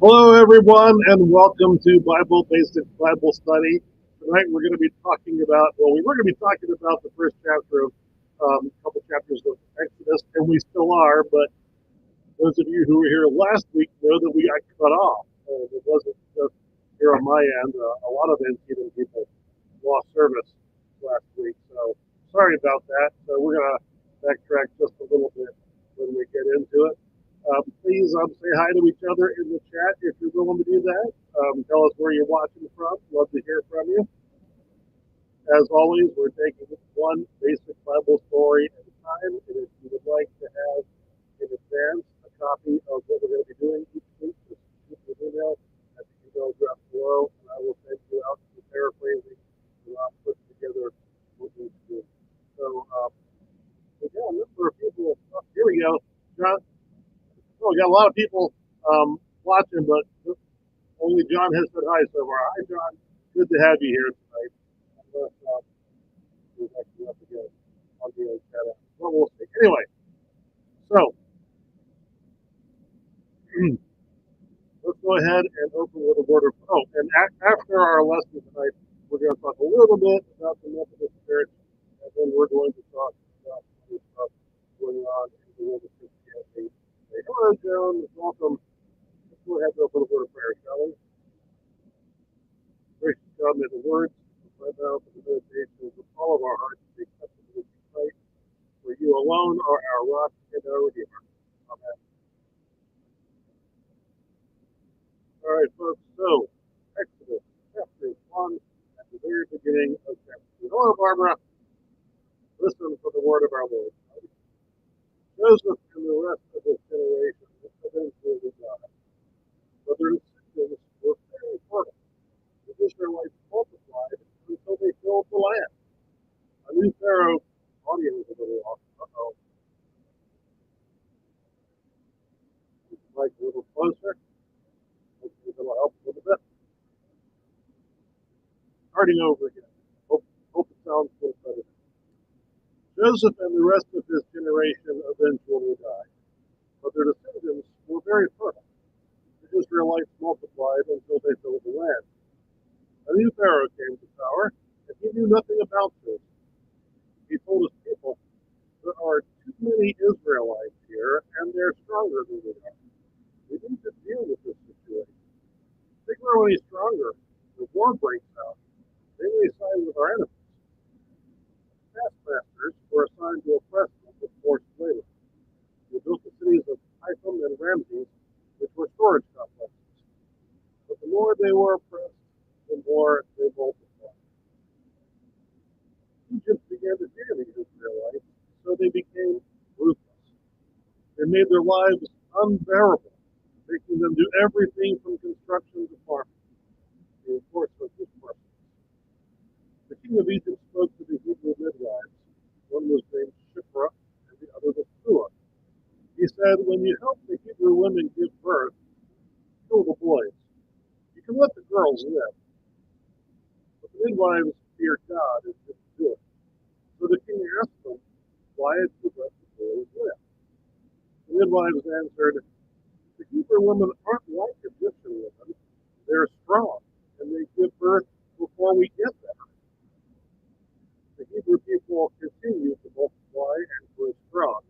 Hello, everyone, and welcome to Bible Basic Bible Study. Tonight, we're going to be talking about, well, we were going to be talking about the first chapter of a couple chapters of Exodus, and we still are, but those of you who were here last week know that we got cut off. It wasn't just here on my end. A lot of Antietam people lost service last week, so sorry about that. So we're going to backtrack just a little bit when we get into it. Please say hi to each other in the chat if you're willing to do that. Tell us where you're watching from. Love to hear from you. As always, we're taking one basic Bible story at a time. And if you would like to have in advance a copy of what we're going to be doing each week, just shoot me an email at the email address below, and I will send you out the paraphrasing and I'll put together what we do. So, we got a number of people. Oh, here we go. John, we got a lot of people watching, but only John has said hi so far. Hi, John. Good to have you here tonight. Unless we're actually up again on the chat out. Well, we'll see. Anyway, so let's go ahead and open with a word of. Oh, and after our lesson tonight, we're going to talk a little bit about the Methodist Church, and then we're going to talk about other stuff going on in the world of Christianity. Hey, hello, Joan. Welcome. Let's go ahead and open with a word of prayer, shall we? Gracious God, may the words of my mouth and the meditations of all of our hearts be acceptable in your sight, for you alone are our rock and our redeemer. Amen. All right, folks. So, Exodus chapter 1 at the very beginning of chapter 2. Hello, Barbara. Listen for the word of our Lord. Joseph and the rest of his generation eventually died, but their descendants were very fertile. The Israelites multiplied until they filled the land. A new Pharaoh, audio is a little off. Uh-oh. Mic a little closer. Hopefully that'll help a little bit. Starting over again. Hope it sounds a little better. Joseph and the rest of his generation eventually died, but their descendants were very fertile. The Israelites multiplied until they filled the land. A new Pharaoh came to power, and he knew nothing about this. He told his people, there are too many Israelites here, and they're stronger than we are. We need to deal with this situation. If they grow any stronger, the war breaks out. They may side with our enemies. Taskmasters were assigned to oppress them with forced labor. They built the cities of Pithom and Ramses, which were storage complexes. But the more they were oppressed, the more they multiplied. Egypt began to fear the Israelites, so they became ruthless. They made their lives unbearable, making them do everything from construction to farming. The enforcement was merciless. The king of Egypt spoke to the Hebrew midwives. One was named Shiphrah, and the other was Puah. He said, when you help the Hebrew women give birth, kill the boys. You can let the girls live. But the midwives feared God and didn't do it. So the king asked them, why did you let the boys live? The midwives answered, the Hebrew women aren't like Egyptian women. They're strong, and they give birth before we get there. The Hebrew people continued to multiply and grew strong.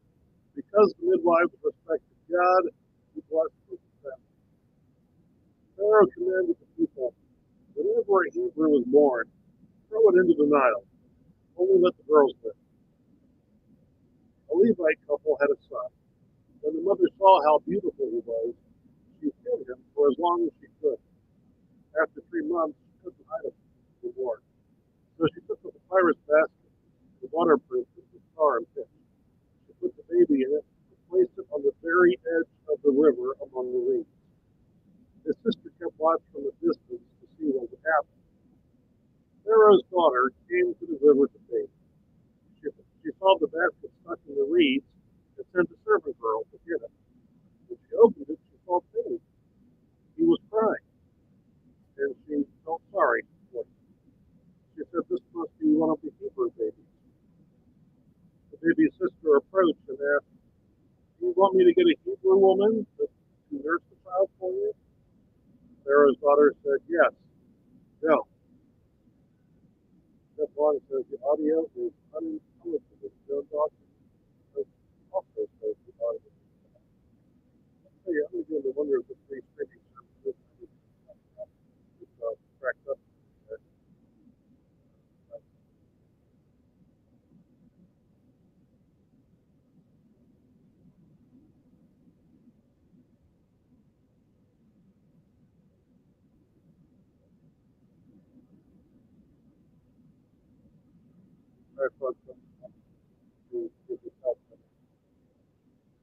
Because the midwives respected God, he blessed them. Pharaoh commanded the people, whenever a Hebrew was born, throw it into the Nile. Only let the girls live. A Levite couple had a son. When the mother saw how beautiful he was, she hid him for as long as she could. After 3 months, she couldn't hide him anymore. So she took a papyrus basket, the waterproof with tar and pitch. She put the baby in it and placed it on the very edge of the river among the reeds. His sister kept watch from a distance to see what would happen. Pharaoh's daughter came to the river to bathe. She saw the basket stuck in the reeds and sent a servant girl to get it. When she opened it, she saw pain. He was crying, and she felt sorry for him. She said, this must be one of the Hebrew babies. The baby's sister approached and asked, do you want me to get a Hebrew woman to nurse the child for you? Pharaoh's daughter said, yes, go. Jeff Long says the audio is unintelligible. Joe Dawson also says the audio is unintelligible. Hey, I'm beginning to wonder if the free streaming services cracked up. All right, folks, to get this out.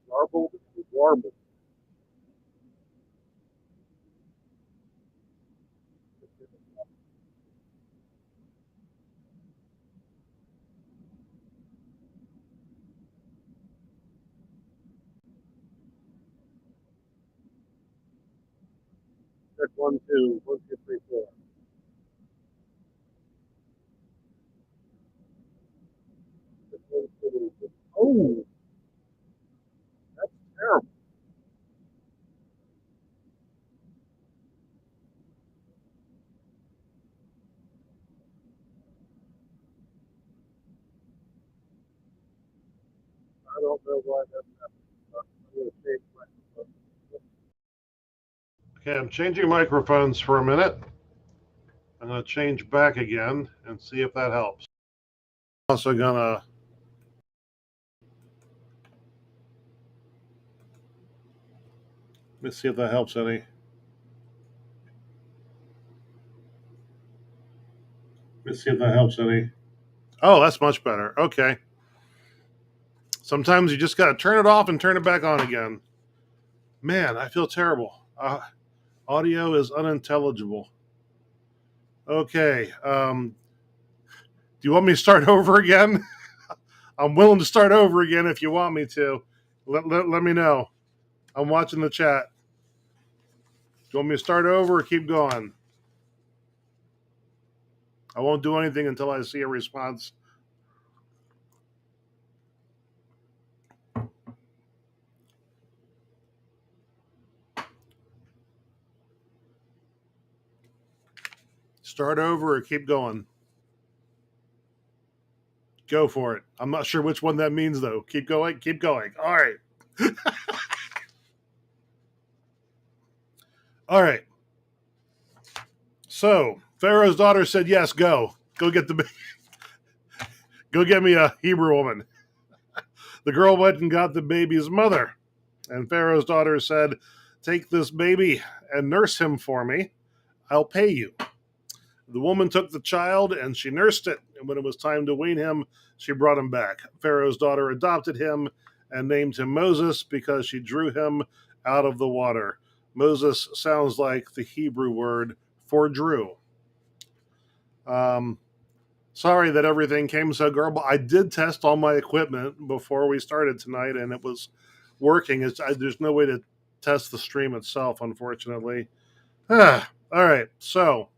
Garbled and warbled. Check 1, 2, 1, 2, 3, 4. Check 1, 2, 3. Oh, that's terrible. I don't know why that's happening. I'm going to change microphones. Okay, I'm changing microphones for a minute. I'm going to change back again and see if that helps. Also gonna let me see if that helps any. Let me see if that helps any. Oh, that's much better. Okay. Sometimes you just gotta turn it off and turn it back on again. Man, I feel terrible. Audio is unintelligible. Okay. Do you want me to start over again? I'm willing to start over again if you want me to. Let me know. I'm watching the chat. Do you want me to start over or keep going? I won't do anything until I see a response. Start over or keep going? Go for it. I'm not sure which one that means, though. Keep going. Keep going. All right. All right. So Pharaoh's daughter said, "Yes, go. Go get the go get me a Hebrew woman." The girl went and got the baby's mother, and Pharaoh's daughter said, "Take this baby and nurse him for me. I'll pay you." The woman took the child and she nursed it, and when it was time to wean him, she brought him back. Pharaoh's daughter adopted him and named him Moses because she drew him out of the water. Moses sounds like the Hebrew word for drew. Sorry that everything came so garbled. I did test all my equipment before we started tonight, and it was working. There's no way to test the stream itself, unfortunately. All right, so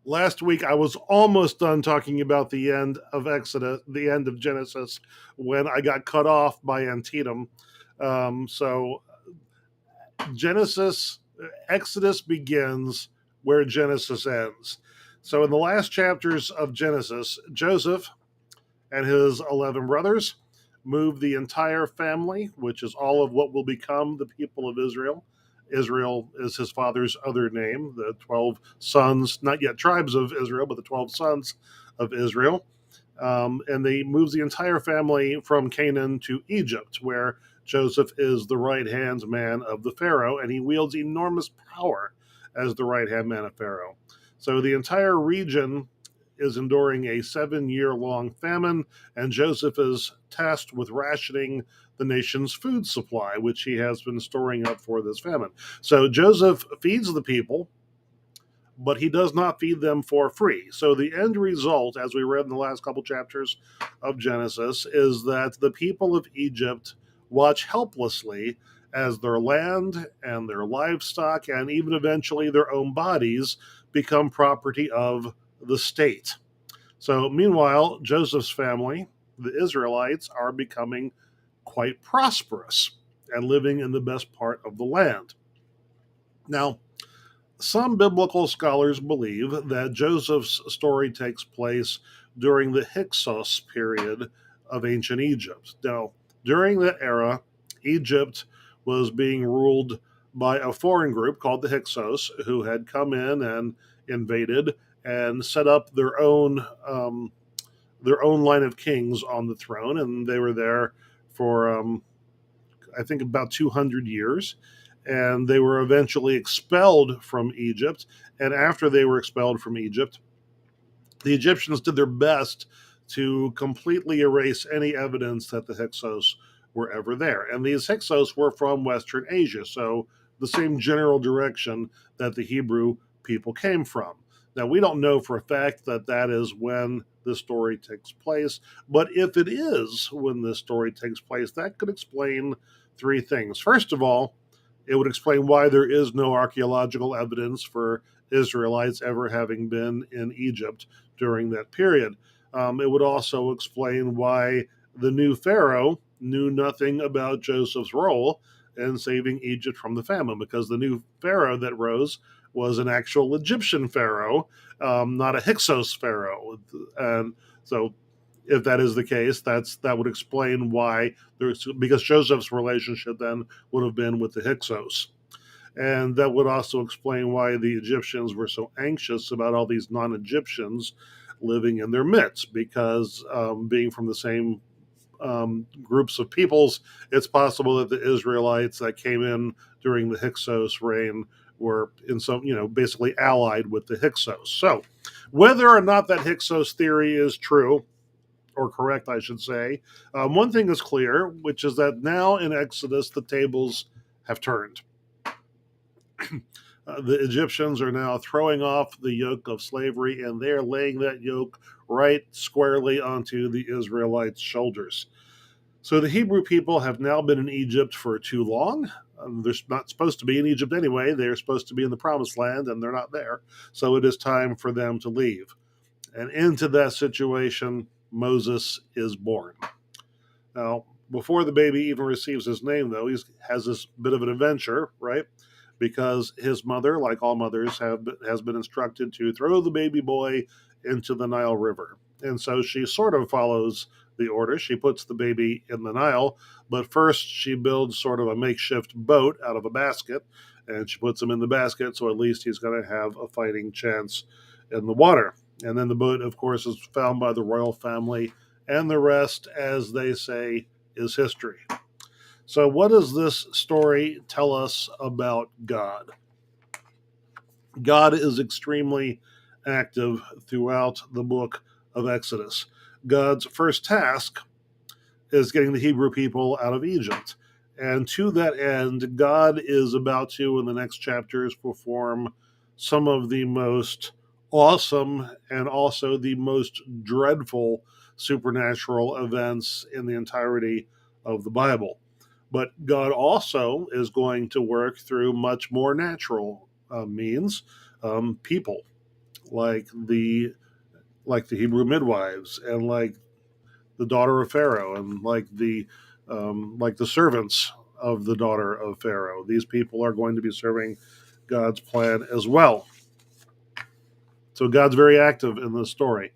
last week I was almost done talking about the end of Exodus, the end of Genesis, when I got cut off by Antietam. So Exodus begins where Genesis ends. So in the last chapters of Genesis, Joseph and his 11 brothers moved the entire family, which is all of what will become the people of Israel. Israel is his father's other name, the 12 sons, not yet tribes of Israel, but the 12 sons of Israel. And they moved the entire family from Canaan to Egypt, where Joseph is the right-hand man of the Pharaoh, and he wields enormous power as the right-hand man of Pharaoh. So the entire region is enduring a 7-year-long famine, and Joseph is tasked with rationing the nation's food supply, which he has been storing up for this famine. So Joseph feeds the people, but he does not feed them for free. So the end result, as we read in the last couple chapters of Genesis, is that the people of Egypt watch helplessly as their land and their livestock and even eventually their own bodies become property of the state. So meanwhile, Joseph's family, the Israelites, are becoming quite prosperous and living in the best part of the land. Now, some biblical scholars believe that Joseph's story takes place during the Hyksos period of ancient Egypt. Now, during that era, Egypt was being ruled by a foreign group called the Hyksos, who had come in and invaded and set up their own line of kings on the throne, and they were there for I think about 200 years, and they were eventually expelled from Egypt. And after they were expelled from Egypt, the Egyptians did their best to completely erase any evidence that the Hyksos were ever there. And these Hyksos were from Western Asia, so the same general direction that the Hebrew people came from. Now, we don't know for a fact that that is when this story takes place, but if it is when this story takes place, that could explain three things. First of all, it would explain why there is no archaeological evidence for Israelites ever having been in Egypt during that period. It would also explain why the new Pharaoh knew nothing about Joseph's role in saving Egypt from the famine, because the new Pharaoh that rose was an actual Egyptian Pharaoh, not a Hyksos Pharaoh. And so, if that is the case, that would explain why there's, because Joseph's relationship then would have been with the Hyksos. And that would also explain why the Egyptians were so anxious about all these non Egyptians living in their midst, because being from the same groups of peoples, it's possible that the Israelites that came in during the Hyksos reign were in some, basically allied with the Hyksos. So, whether or not that Hyksos theory is true, or correct, I should say, one thing is clear, which is that now in Exodus, the tables have turned. The Egyptians are now throwing off the yoke of slavery, and they're laying that yoke right squarely onto the Israelites' shoulders. So the Hebrew people have now been in Egypt for too long. They're not supposed to be in Egypt anyway. They're supposed to be in the Promised Land, and they're not there. So it is time for them to leave. And into that situation, Moses is born. Now, before the baby even receives his name, though, he has this bit of an adventure, right? Because his mother, like all mothers, has been instructed to throw the baby boy into the Nile River. And so she sort of follows the order. She puts the baby in the Nile, but first she builds sort of a makeshift boat out of a basket, and she puts him in the basket, so at least he's going to have a fighting chance in the water. And then the boat, of course, is found by the royal family, and the rest, as they say, is history. So, what does this story tell us about God? God is extremely active throughout the book of Exodus. God's first task is getting the Hebrew people out of Egypt. And to that end, God is about to, in the next chapters, perform some of the most awesome and also the most dreadful supernatural events in the entirety of the Bible. But God also is going to work through much more natural means, people like the Hebrew midwives, and like the daughter of Pharaoh, and like the servants of the daughter of Pharaoh. These people are going to be serving God's plan as well. So God's very active in this story.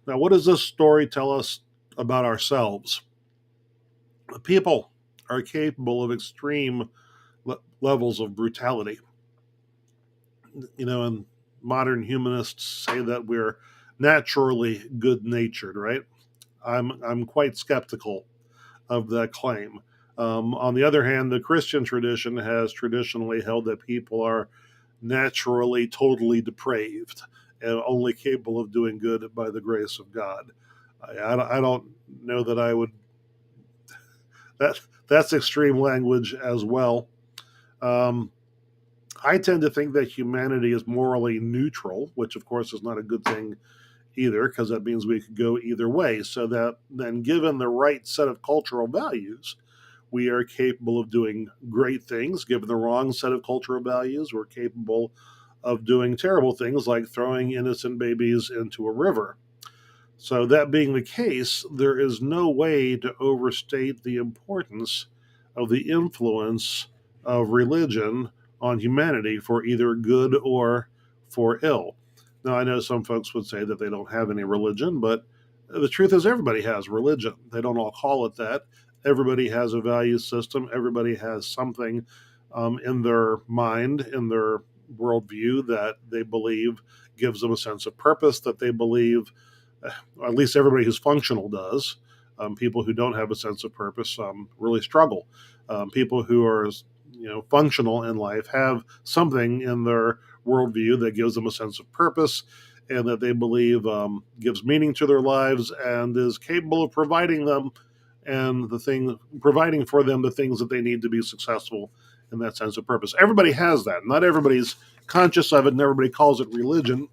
Now, what does this story tell us about ourselves? People are capable of extreme levels of brutality. And modern humanists say that we're naturally good natured, right? I'm quite skeptical of that claim. On the other hand, the Christian tradition has traditionally held that people are naturally totally depraved and only capable of doing good by the grace of God. I don't know that I would. That's extreme language as well. Um, I tend to think that humanity is morally neutral, which of course is not a good thing either, because that means we could go either way. So that then, given the right set of cultural values, we are capable of doing great things. Given the wrong set of cultural values, we're capable of doing terrible things like throwing innocent babies into a river. So, that being the case, there is no way to overstate the importance of the influence of religion on humanity for either good or for ill. Now, I know some folks would say that they don't have any religion, but the truth is everybody has religion. They don't all call it that. Everybody has a value system. Everybody has something in their mind, in their worldview that they believe gives them a sense of purpose, that they believe, at least everybody who's functional does. People who don't have a sense of purpose really struggle. People who are functional in life have something in their worldview that gives them a sense of purpose and that they believe gives meaning to their lives and is capable of providing for them the things that they need to be successful in that sense of purpose. Everybody has that. Not everybody's conscious of it, and everybody calls it religion.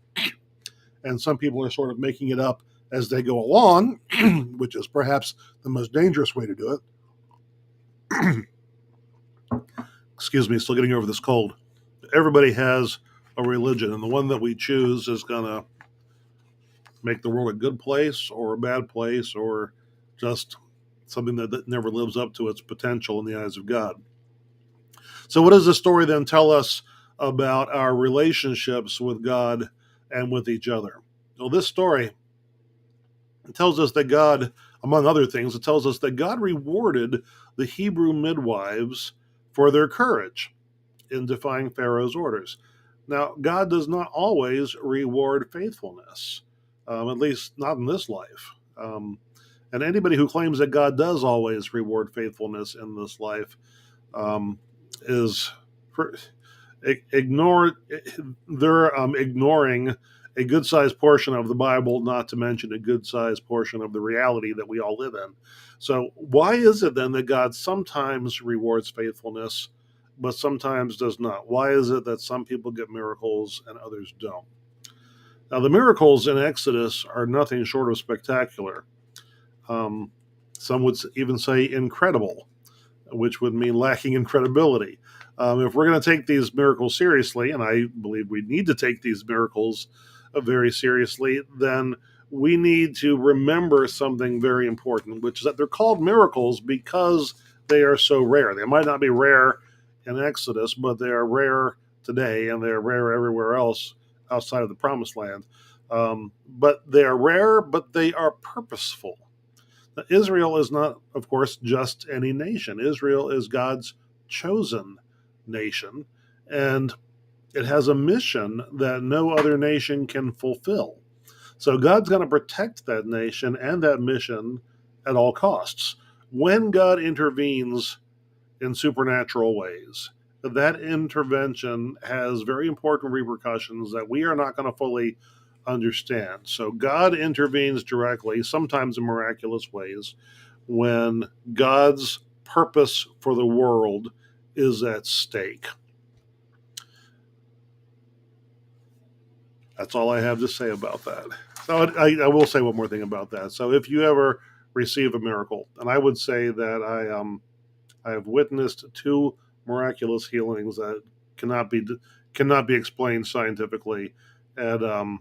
And some people are sort of making it up as they go along, which is perhaps the most dangerous way to do it. Excuse me, still getting over this cold. Everybody has a religion, and the one that we choose is going to make the world a good place or a bad place or just something that never lives up to its potential in the eyes of God. So what does this story then tell us about our relationships with God and with each other? Well, this story tells us that God, among other things, it tells us that God rewarded the Hebrew midwives for their courage in defying Pharaoh's orders. Now, God does not always reward faithfulness, at least not in this life. And anybody who claims that God does always reward faithfulness in this life is they're ignoring a good-sized portion of the Bible, not to mention a good-sized portion of the reality that we all live in. So why is it then that God sometimes rewards faithfulness, but sometimes does not? Why is it that some people get miracles and others don't? Now, the miracles in Exodus are nothing short of spectacular. Some would even say incredible, which would mean lacking in credibility. If we're going to take these miracles seriously, and I believe we need to take these miracles very seriously, then we need to remember something very important, which is that they're called miracles because they are so rare. They might not be rare in Exodus, but they are rare today, and they're rare everywhere else outside of the Promised Land. But they are rare, but they are purposeful. Now, Israel is not, of course, just any nation. Israel is God's chosen nation, and it has a mission that no other nation can fulfill. So God's going to protect that nation and that mission at all costs. When God intervenes in supernatural ways, that intervention has very important repercussions that we are not going to fully understand. So God intervenes directly, sometimes in miraculous ways, when God's purpose for the world is at stake. That's all I have to say about that. So I will say one more thing about that. So if you ever receive a miracle, and I would say that I have witnessed 2 miraculous healings that cannot be explained scientifically, and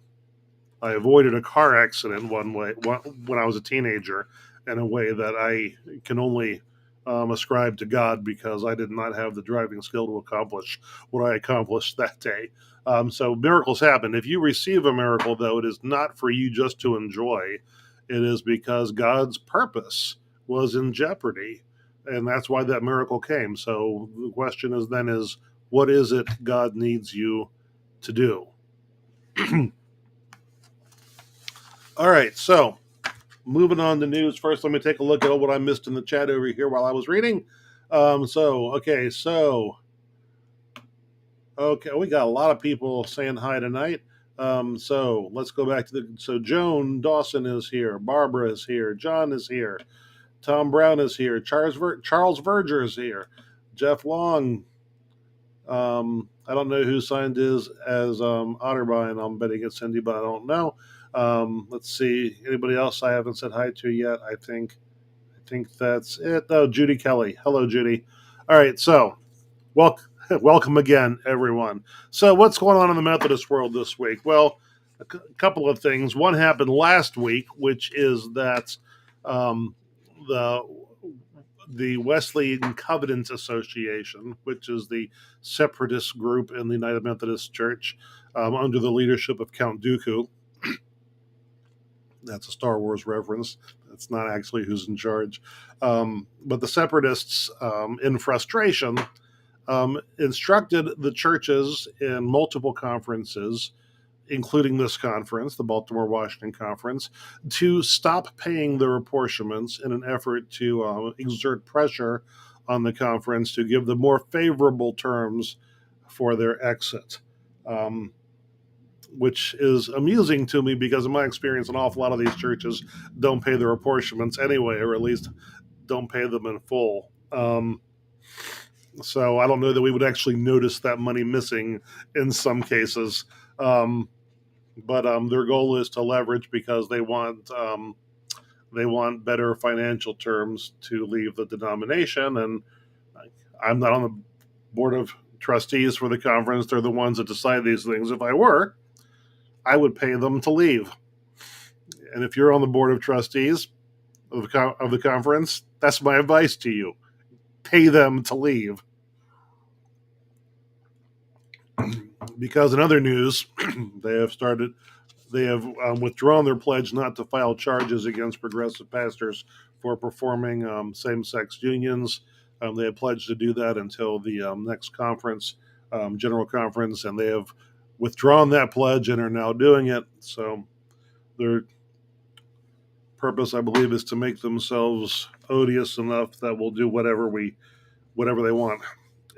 I avoided a car accident when I was a teenager in a way that I can only ascribe to God because I did not have the driving skill to accomplish what I accomplished that day. So miracles happen. If you receive a miracle, though, it is not for you just to enjoy. It is because God's purpose was in jeopardy, and that's why that miracle came. So the question is, what is it God needs you to do? All right, so moving on to news. First, let me take a look at what I missed in the chat over here while I was reading. Okay, we got a lot of people saying hi tonight. So let's go back to so Joan Dawson is here, Barbara is here, John is here, Tom Brown is here, Charles Verger is here, Jeff Long. I don't know who signed his as Otterbein. I'm betting it's Cindy, but I don't know. Let's see. Anybody else I haven't said hi to yet? I think that's it. Oh, Judy Kelly. Hello, Judy. All right. So, welcome again, everyone. So, what's going on in the Methodist world this week? Well, a couple of things. One happened last week, which is that the the Wesleyan Covenant Association, which is the separatist group in the United Methodist Church under the leadership of Count Dooku. That's a Star Wars reference. That's not actually who's in charge. But the separatists, in frustration, instructed the churches in multiple conferences, including this conference, the Baltimore Washington Conference, to stop paying their apportionments in an effort to exert pressure on the conference to give them more favorable terms for their exit. Which is amusing to me because, in my experience, an awful lot of these churches don't pay their apportionments anyway, or at least don't pay them in full. So I don't know that we would actually notice that money missing in some cases. But their goal is to leverage because they want better financial terms to leave the denomination. And I'm not on the board of trustees for the conference. They're the ones that decide these things. If I were, I would pay them to leave. And if you're on the board of trustees of the conference, that's my advice to you. Pay them to leave. Because in other news, they have withdrawn their pledge not to file charges against progressive pastors for performing same-sex unions. They have pledged to do that until the next conference, general conference, and they have withdrawn that pledge and are now doing it. So their purpose, I believe, is to make themselves odious enough that we'll do whatever they want.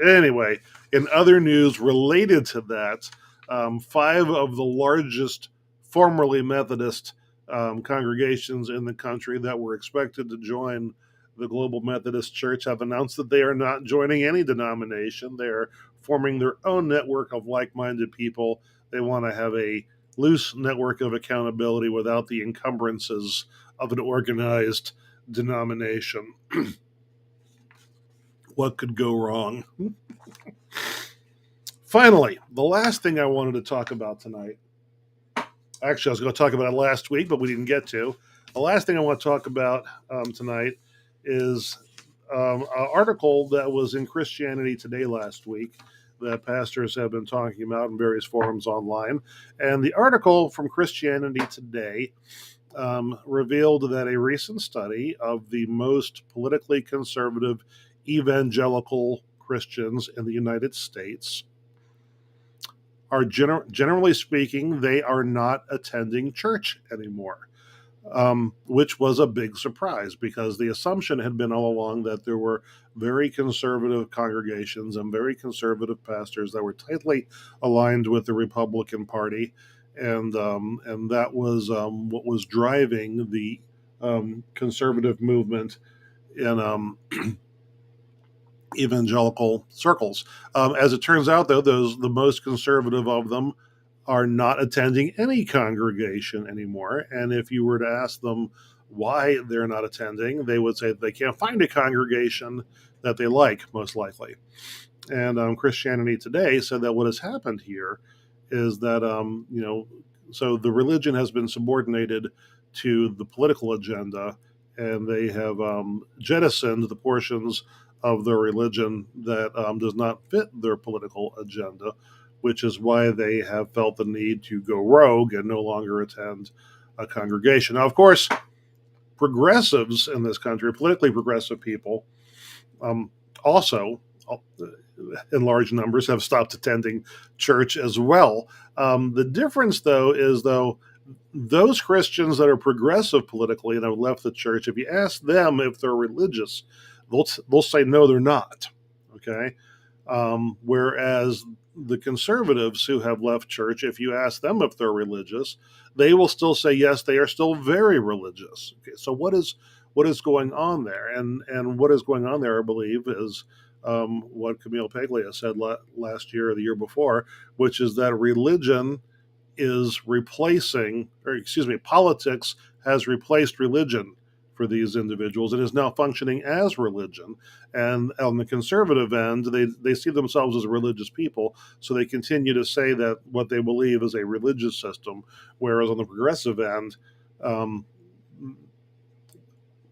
Anyway, in other news related to that, 5 of the largest formerly Methodist congregations in the country that were expected to join the Global Methodist Church have announced that they are not joining any denomination. They are forming their own network of like-minded people. They want to have a loose network of accountability without the encumbrances of an organized denomination. What could go wrong? Finally, the last thing I wanted to talk about tonight. Actually, I was going to talk about it last week, but we didn't get to. The last thing I want to talk about tonight is an article that was in Christianity Today last week that pastors have been talking about in various forums online. And the article from Christianity Today revealed that a recent study of the most politically conservative evangelical Christians in the United States are generally speaking, they are not attending church anymore, which was a big surprise because the assumption had been all along that there were very conservative congregations and very conservative pastors that were tightly aligned with the Republican Party, and that was what was driving the conservative movement in evangelical circles. As it turns out, though, the most conservative of them are not attending any congregation anymore. And if you were to ask them why they're not attending, they would say that they can't find a congregation that they like, most likely. And Christianity Today said that what has happened here is that, so the religion has been subordinated to the political agenda, and they have jettisoned the portions of their religion that does not fit their political agenda, which is why they have felt the need to go rogue and no longer attend a congregation. Now, of course, progressives in this country, politically progressive people, also in large numbers have stopped attending church as well. The difference, though, is those Christians that are progressive politically and have left the church, if you ask them if they're religious, they'll say no, they're not. Okay, whereas the conservatives who have left church, if you ask them if they're religious, they will still say yes, they are still very religious. Okay, so what is going on there? And what is going on there, I believe, is what Camille Paglia said last year or the year before, which is that religion is politics has replaced religion for these individuals and is now functioning as religion. And on the conservative end, they see themselves as religious people, so they continue to say that what they believe is a religious system, whereas on the progressive end,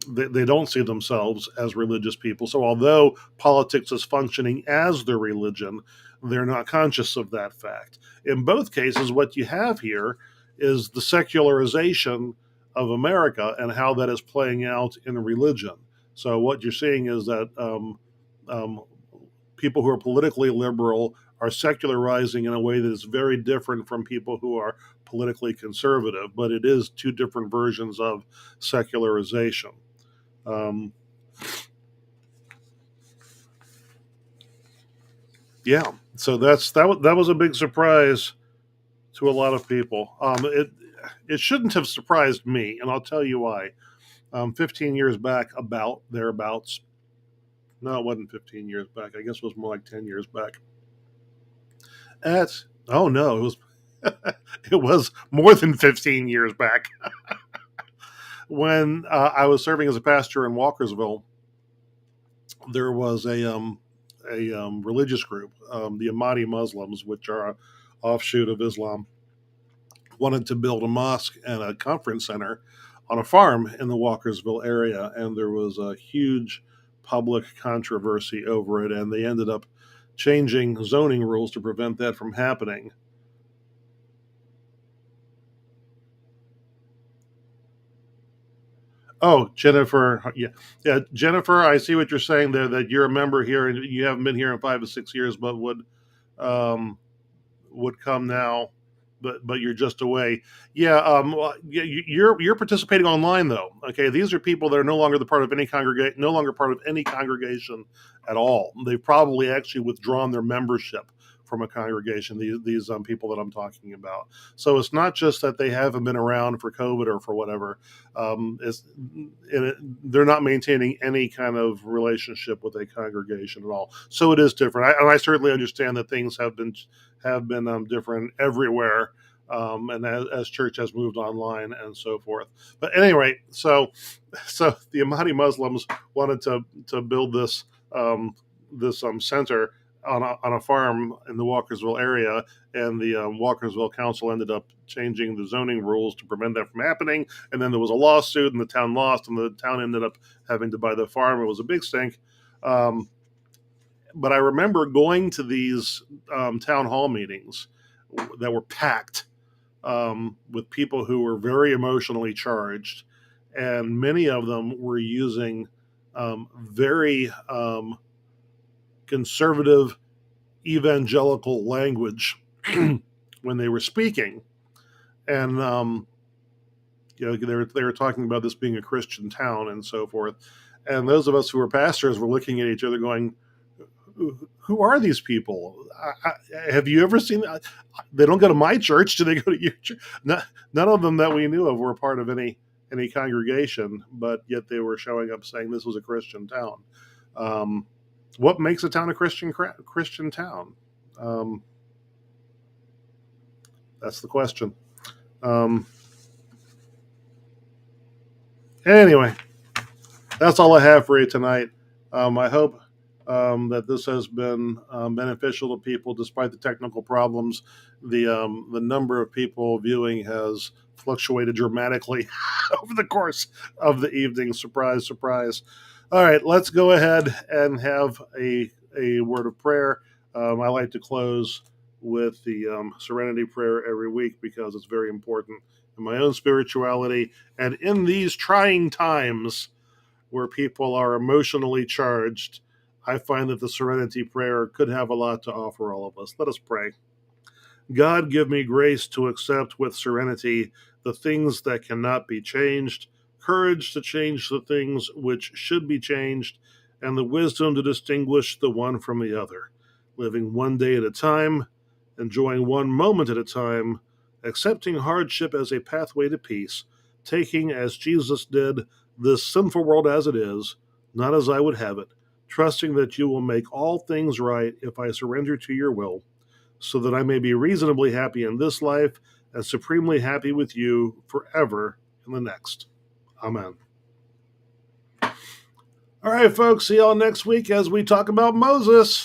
they don't see themselves as religious people. So although politics is functioning as their religion, they're not conscious of that fact. In both cases, what you have here is the secularization of America and how that is playing out in religion. So what you're seeing is that um, people who are politically liberal are secularizing in a way that is very different from people who are politically conservative, but it is two different versions of secularization. Um, yeah, so that was a big surprise to a lot of people. It shouldn't have surprised me, and I'll tell you why. 15 years back, about thereabouts. No, it wasn't 15 years back. I guess it was more like 10 years back. Oh no, it was it was more than 15 years back when I was serving as a pastor in Walkersville. There was a religious group, the Ahmadi Muslims, which are an offshoot of Islam, wanted to build a mosque and a conference center on a farm in the Walkersville area, and there was a huge public controversy over it, and they ended up changing zoning rules to prevent that from happening. Oh, Jennifer, yeah, yeah, Jennifer, I see what you're saying there. That you're a member here and you haven't been here in 5 to 6 years, but um, would come now, but you're just away. Yeah, well, you're participating online though. Okay, these are people that are no longer the part of any congregation, no longer part of any congregation at all. They've probably actually withdrawn their membership from a congregation. These people that I'm talking about. So it's not just that they haven't been around for COVID or for whatever. They're not maintaining any kind of relationship with a congregation at all. So it is different. And I certainly understand that things have been different everywhere, and as church has moved online and so forth. But at any rate, so the Ahmadi Muslims wanted to build this center on a farm in the Walkersville area, and the Walkersville Council ended up changing the zoning rules to prevent that from happening. And then there was a lawsuit, and the town lost, and the town ended up having to buy the farm. It was a big stink. Um, but I remember going to these town hall meetings that were packed with people who were very emotionally charged, and many of them were using very conservative evangelical language when they were speaking, and they were talking about this being a Christian town and so forth. And those of us who were pastors were looking at each other, going, "Who are these people? Have you ever seen? They don't go to my church. Do they go to your church?" None of them that we knew of were part of any congregation, but yet they were showing up saying this was a Christian town. What makes a town a Christian town? Um, that's the question. Um, anyway, that's all I have for you tonight. I hope that this has been beneficial to people despite the technical problems. The number of people viewing has fluctuated dramatically over the course of the evening. Surprise, surprise. All right, let's go ahead and have a word of prayer. I like to close with the Serenity Prayer every week because it's very important in my own spirituality and in these trying times where people are emotionally charged. I find that the Serenity Prayer could have a lot to offer all of us. Let us pray. God, give me grace to accept with serenity the things that cannot be changed, courage to change the things which should be changed, and the wisdom to distinguish the one from the other, living one day at a time, enjoying one moment at a time, accepting hardship as a pathway to peace, taking, as Jesus did, this sinful world as it is, not as I would have it, trusting that you will make all things right if I surrender to your will, so that I may be reasonably happy in this life and supremely happy with you forever in the next. Amen. All right, folks, see y'all next week as we talk about Moses.